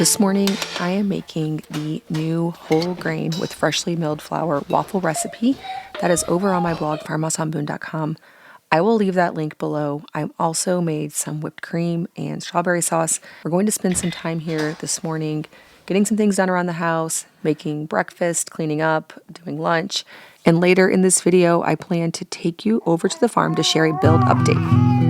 This morning, I am making the new whole grain with freshly milled flour waffle recipe that is over on my blog, farmhouseonboone.com. I will leave that link below. I also made some whipped cream and strawberry sauce. We're going to spend some time here this morning getting some things done around the house, making breakfast, cleaning up, doing lunch. And later in this video, I plan to take you over to the farm to share a build update.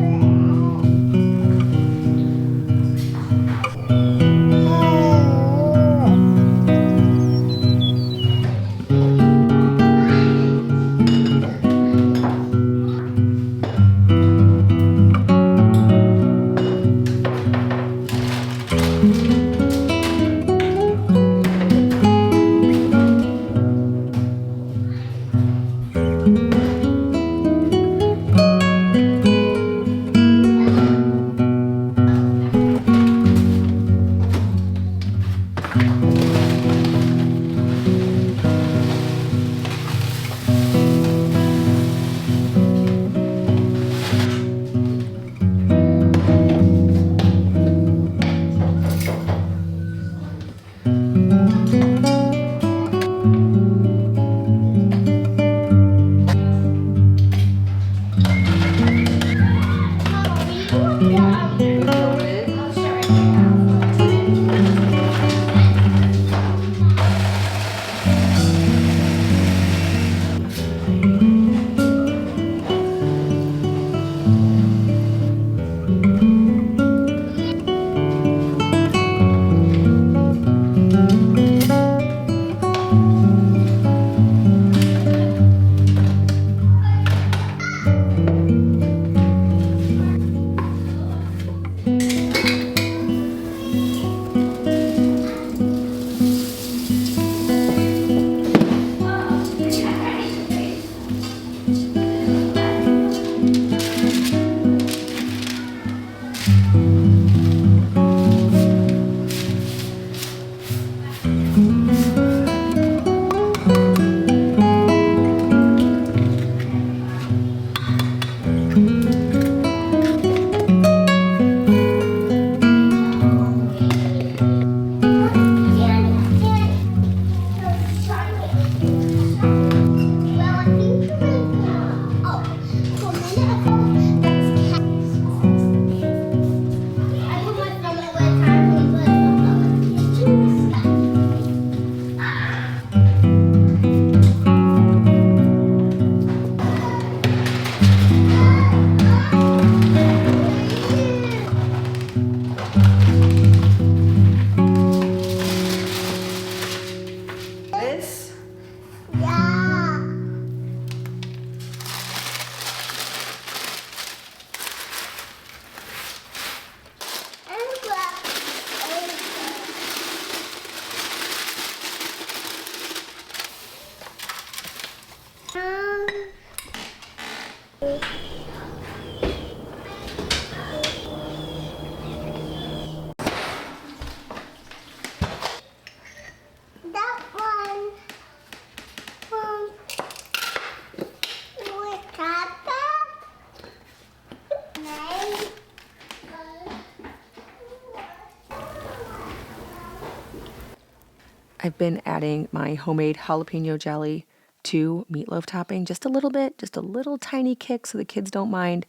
I've been adding my homemade jalapeno jelly to meatloaf topping just a little bit, just a little tiny kick so the kids don't mind.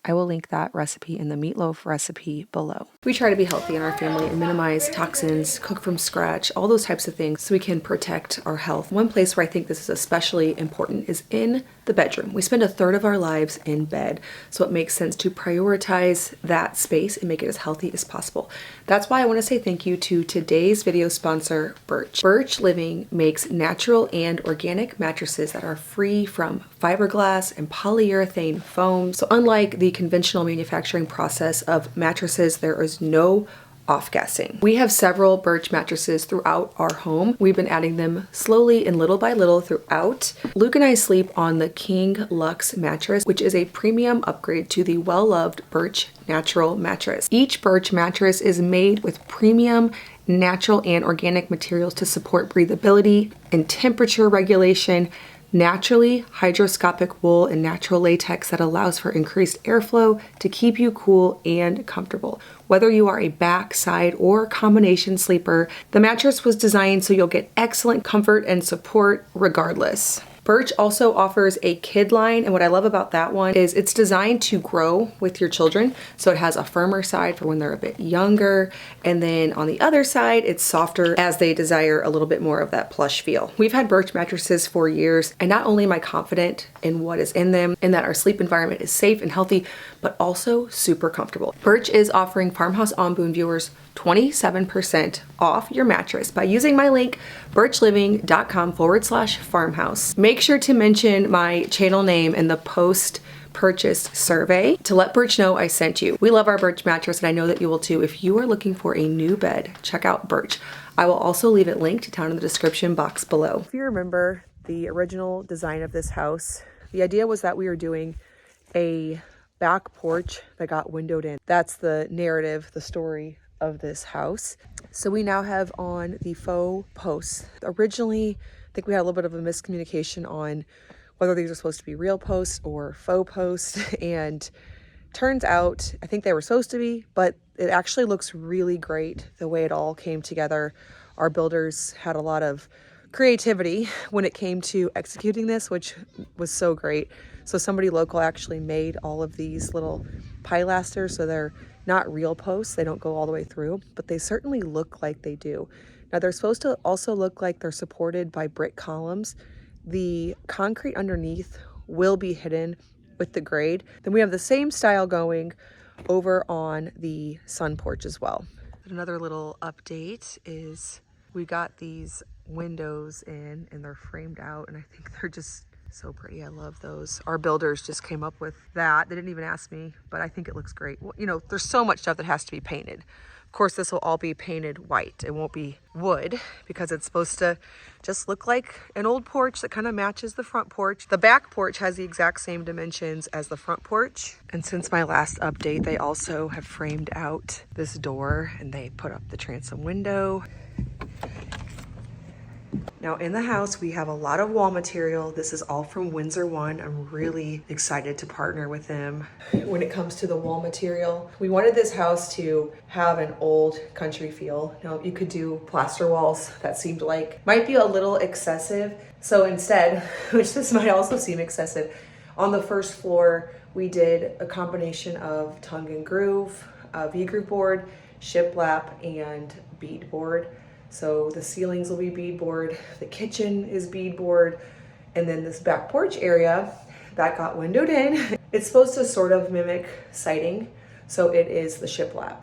I will link that recipe in the meatloaf recipe below. We try to be healthy in our family and minimize toxins, cook from scratch, all those types of things so we can protect our health. One place where I think this is especially important is in the bedroom. We spend a third of our lives in bed, so it makes sense to prioritize that space and make it as healthy as possible. That's why I want to say thank you to today's video sponsor, Porch. Porch Living makes natural and organic mattresses that are free from fiberglass and polyurethane foam. So unlike the conventional manufacturing process of mattresses, there is no off-gassing. We have several Birch mattresses throughout our home. We've been adding them slowly and little by little throughout. Luke and I sleep on the King Luxe mattress, which is a premium upgrade to the well-loved Birch Natural mattress. Each Birch mattress is made with premium natural and organic materials to support breathability and temperature regulation, naturally hygroscopic wool and natural latex that allows for increased airflow to keep you cool and comfortable. Whether you are a back, side, or combination sleeper, the mattress was designed so you'll get excellent comfort and support regardless. Birch also offers a kid line, and what I love about that one is it's designed to grow with your children. So it has a firmer side for when they're a bit younger, and then on the other side it's softer as they desire a little bit more of that plush feel. We've had Birch mattresses for years, and not only am I confident in what is in them and that our sleep environment is safe and healthy, but also super comfortable. Birch is offering Farmhouse On Boon viewers 27% off your mattress by using my link birchliving.com/farmhouse. Make sure to mention my channel name in the post-purchase survey to let Birch know I sent you. We love our Birch mattress, and I know that you will too. If you are looking for a new bed, check out Birch. I will also leave it linked down in the description box below. If you remember the original design of this house, the idea was that we were doing a back porch that got windowed in. That's the narrative, the story of this house. So we now have on the faux posts. Originally, I think we had a little bit of a miscommunication on whether these are supposed to be real posts or faux posts, and turns out I think they were supposed to be, but it actually looks really great the way it all came together. Our builders had a lot of creativity when it came to executing this, which was so great. So somebody local actually made all of these little pilasters, so they're not real posts, they don't go all the way through, but they certainly look like they do. Now they're supposed to also look like they're supported by brick columns. The concrete underneath will be hidden with the grade. Then we have the same style going over on the sun porch as well. Another little update is we got these windows in and they're framed out, and I think they're just so pretty. I love those. Our builders just came up with that. They didn't even ask me, but I think it looks great. Well, you know, there's so much stuff that has to be painted. Of course, this will all be painted white. It won't be wood because it's supposed to just look like an old porch that kind of matches the front porch. The back porch has the exact same dimensions as the front porch. And since my last update, they also have framed out this door and they put up the transom window. Now in the house, we have a lot of wall material. This is all from Windsor One. I'm really excited to partner with them when it comes to the wall material. We wanted this house to have an old country feel. Now you could do plaster walls. That seemed like might be a little excessive. So instead, which this might also seem excessive, on the first floor, we did a combination of tongue and groove, V-groove board, shiplap, and beadboard. So the ceilings will be beadboard, the kitchen is beadboard, and then this back porch area that got windowed in, it's supposed to sort of mimic siding, so it is the shiplap.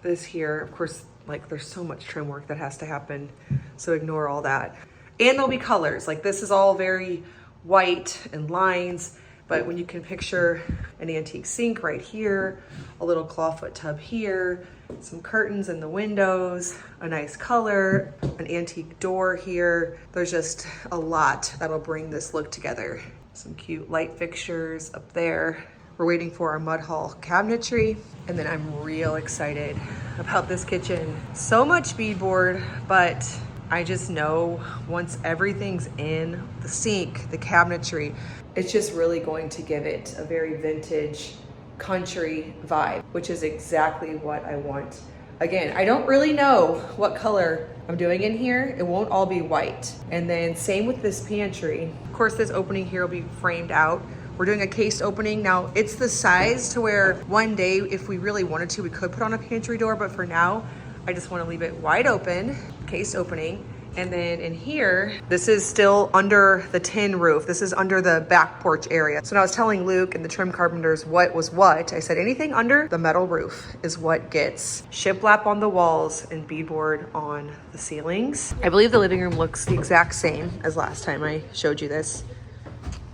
This here, of course, like there's so much trim work that has to happen, so ignore all that. And there'll be colors, like this is all very white and lines, but when you can picture an antique sink right here, a little clawfoot tub here, some curtains in the windows, a nice color, an antique door here. There's just a lot that'll bring this look together. Some cute light fixtures up there. We're waiting for our mud hall cabinetry. And then I'm real excited about this kitchen. So much beadboard, but I just know once everything's in, the sink, the cabinetry, it's just really going to give it a very vintage country vibe, which is exactly what I want. Again, I don't really know what color I'm doing in here. It won't all be white. And then same with this pantry. Of course, this opening here will be framed out. We're doing a cased opening. Now it's the size to where one day, if we really wanted to, we could put on a pantry door, but for now, I just want to leave it wide open, cased opening. And then in here, this is still under the tin roof. This is under the back porch area. So when I was telling Luke and the trim carpenters what was what, I said anything under the metal roof is what gets shiplap on the walls and beadboard on the ceilings. I believe the living room looks the exact same as last time I showed you this.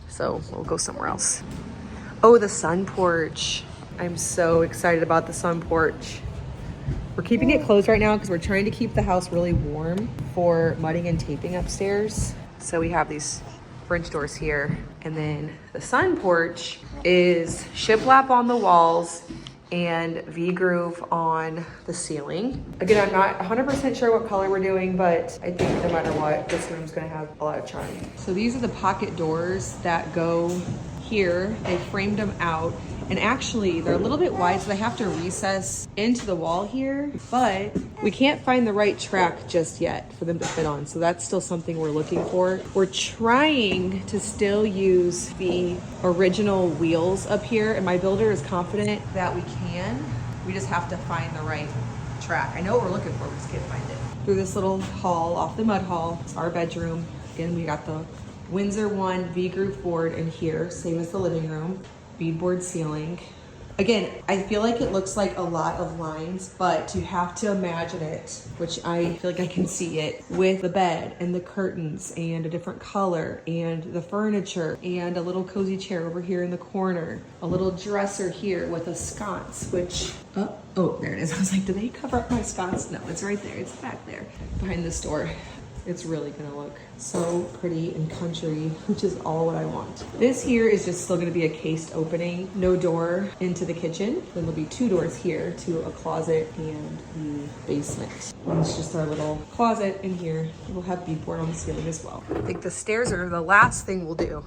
So we'll go somewhere else. Oh, the sun porch. I'm so excited about the sun porch. We're keeping it closed right now because we're trying to keep the house really warm for mudding and taping upstairs. So we have these French doors here. And then the sun porch is shiplap on the walls and V-groove on the ceiling. Again, I'm not 100% sure what color we're doing, but I think no matter what, this room's gonna have a lot of charm. So these are the pocket doors that go here. They framed them out. And actually, they're a little bit wide, so they have to recess into the wall here, but we can't find the right track just yet for them to fit on. So that's still something we're looking for. We're trying to still use the original wheels up here, and my builder is confident that we can. We just have to find the right track. I know what we're looking for, we just can't find it. Through this little hall, off the mud hall, it's our bedroom. Again, we got the Windsor 1 V-groove board in here, same as the living room. Beadboard ceiling. Again, I feel like it looks like a lot of lines, but you have to imagine it, which I feel like I can see it, with the bed and the curtains and a different color and the furniture and a little cozy chair over here in the corner, a little dresser here with a sconce, which, oh, there it is. I was like, do they cover up my sconce? No, it's right there. It's back there behind this door. It's really gonna look so pretty and country, which is all what I want. This here is just still gonna be a cased opening, no door into the kitchen. Then there'll be 2 doors here to a closet and the basement. And it's just our little closet in here. We'll have beadboard on the ceiling as well. I think the stairs are the last thing we'll do.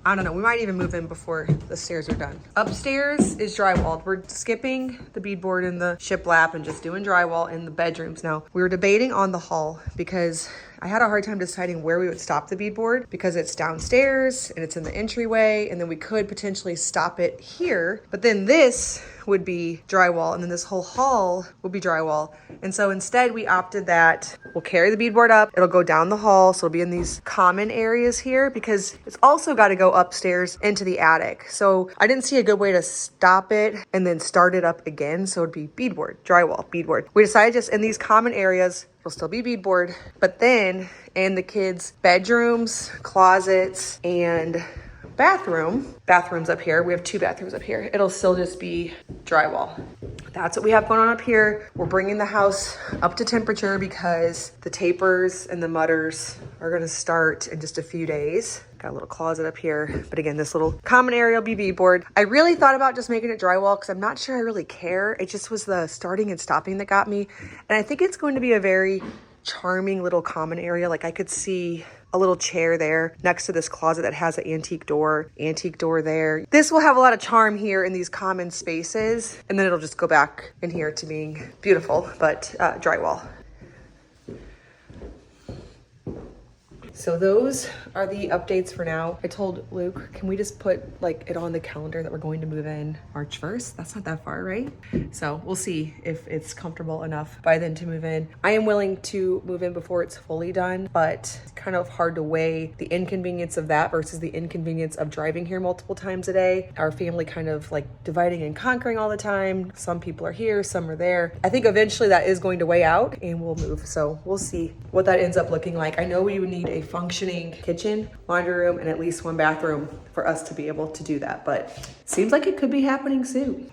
I don't know, we might even move in before the stairs are done. Upstairs is drywalled. We're skipping the beadboard and the shiplap and just doing drywall in the bedrooms now. We were debating on the hall because I had a hard time deciding where we would stop the beadboard because it's downstairs and it's in the entryway, and then we could potentially stop it here, but then this would be drywall and then this whole hall would be drywall. And so instead we opted that we'll carry the beadboard up, it'll go down the hall, so it'll be in these common areas here because it's also got to go upstairs into the attic. So I didn't see a good way to stop it and then start it up again, so it'd be beadboard, drywall, beadboard. We decided just in these common areas, it'll still be beadboard, but then in the kids' bedrooms, closets, and bathrooms up here. We have 2 bathrooms up here. It'll still just be drywall. That's what we have going on up here. We're bringing the house up to temperature because the tapers and the mudders are gonna start in just a few days. Got a little closet up here. But again, this little common area will be beadboard. I really thought about just making it drywall because I'm not sure I really care. It just was the starting and stopping that got me. And I think it's going to be a very charming little common area. Like I could see a little chair there next to this closet that has an antique door there. This will have a lot of charm here in these common spaces, and then it'll just go back in here to being beautiful, but drywall. So those are the updates for now. I told Luke, can we just put like it on the calendar that we're going to move in March 1st? That's not that far, right? So we'll see if it's comfortable enough by then to move in. I am willing to move in before it's fully done, but it's kind of hard to weigh the inconvenience of that versus the inconvenience of driving here multiple times a day. Our family kind of like dividing and conquering all the time. Some people are here, some are there. I think eventually that is going to weigh out and we'll move. So we'll see what that ends up looking like. I know we would need a functioning kitchen, laundry room, and at least 1 bathroom for us to be able to do that, but it seems like it could be happening soon.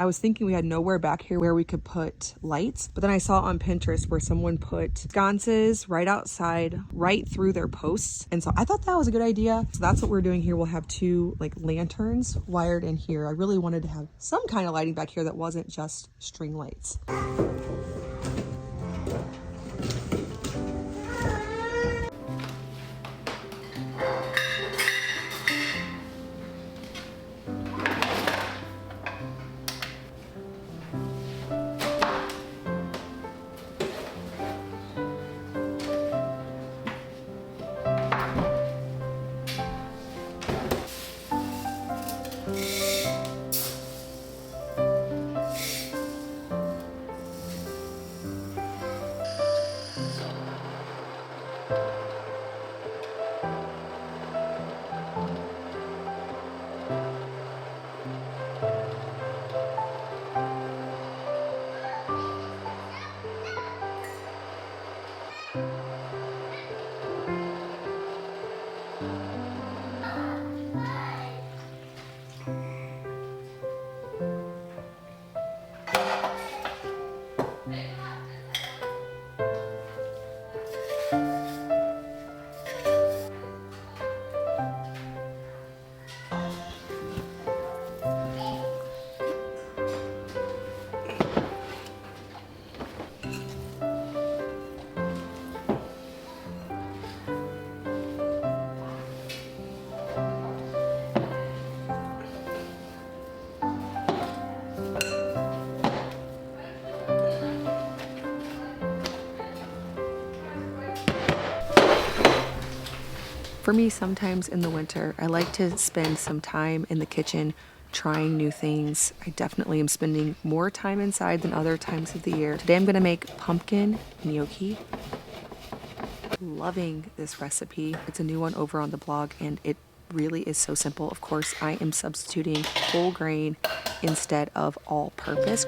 I was thinking we had nowhere back here where we could put lights, but then I saw on Pinterest where someone put sconces right outside, right through their posts. And so I thought that was a good idea. So that's what we're doing here. We'll have 2 like lanterns wired in here. I really wanted to have some kind of lighting back here that wasn't just string lights. For me, sometimes in the winter, I like to spend some time in the kitchen trying new things. I definitely am spending more time inside than other times of the year. Today I'm gonna make pumpkin gnocchi. Loving this recipe. It's a new one over on the blog and it really is so simple. Of course, I am substituting whole grain instead of all purpose.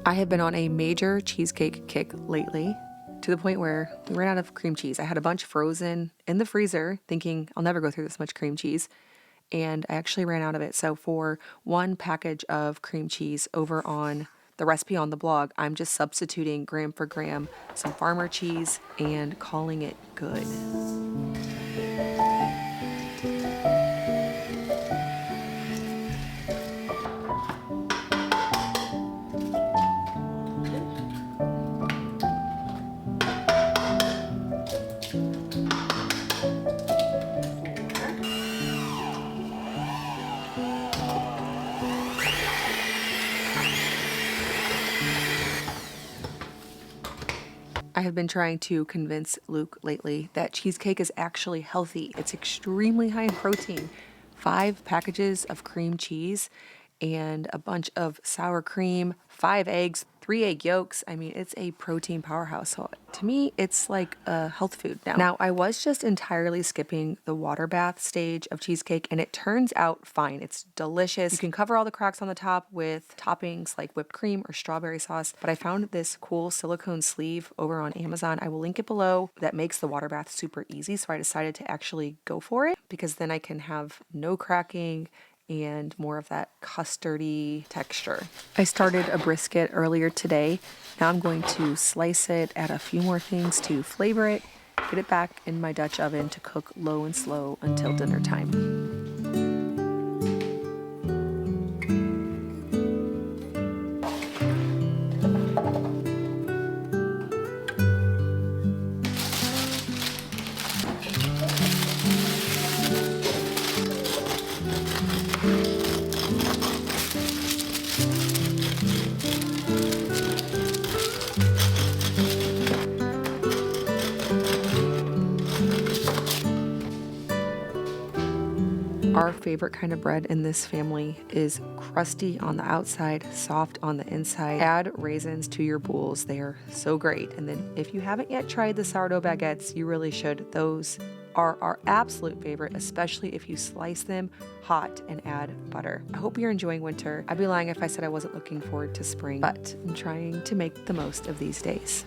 I have been on a major cheesecake kick lately. to the point where we ran out of cream cheese. I had a bunch frozen in the freezer thinking I'll never go through this much cream cheese, and I actually ran out of it. So for one package of cream cheese over on the recipe on the blog, I'm just substituting gram for gram some farmer cheese and calling it good. I have been trying to convince Luke lately that cheesecake is actually healthy. It's extremely high in protein. 5 packages of cream cheese and a bunch of sour cream, 5 eggs, 3 egg yolks. I mean, it's a protein powerhouse. So to me, it's like a health food now. Now, I was just entirely skipping the water bath stage of cheesecake, and it turns out fine. It's delicious. You can cover all the cracks on the top with toppings like whipped cream or strawberry sauce, but I found this cool silicone sleeve over on Amazon. I will link it below. That makes the water bath super easy, so I decided to actually go for it because then I can have no cracking and more of that custardy texture. I started a brisket earlier today. Now I'm going to slice it, add a few more things to flavor it, get it back in my Dutch oven to cook low and slow until dinner time. Our favorite kind of bread in this family is crusty on the outside, soft on the inside. Add raisins to your bowls. They are so great. And then if you haven't yet tried the sourdough baguettes, you really should. Those are our absolute favorite, especially if you slice them hot and add butter. I hope you're enjoying winter. I'd be lying if I said I wasn't looking forward to spring, but I'm trying to make the most of these days.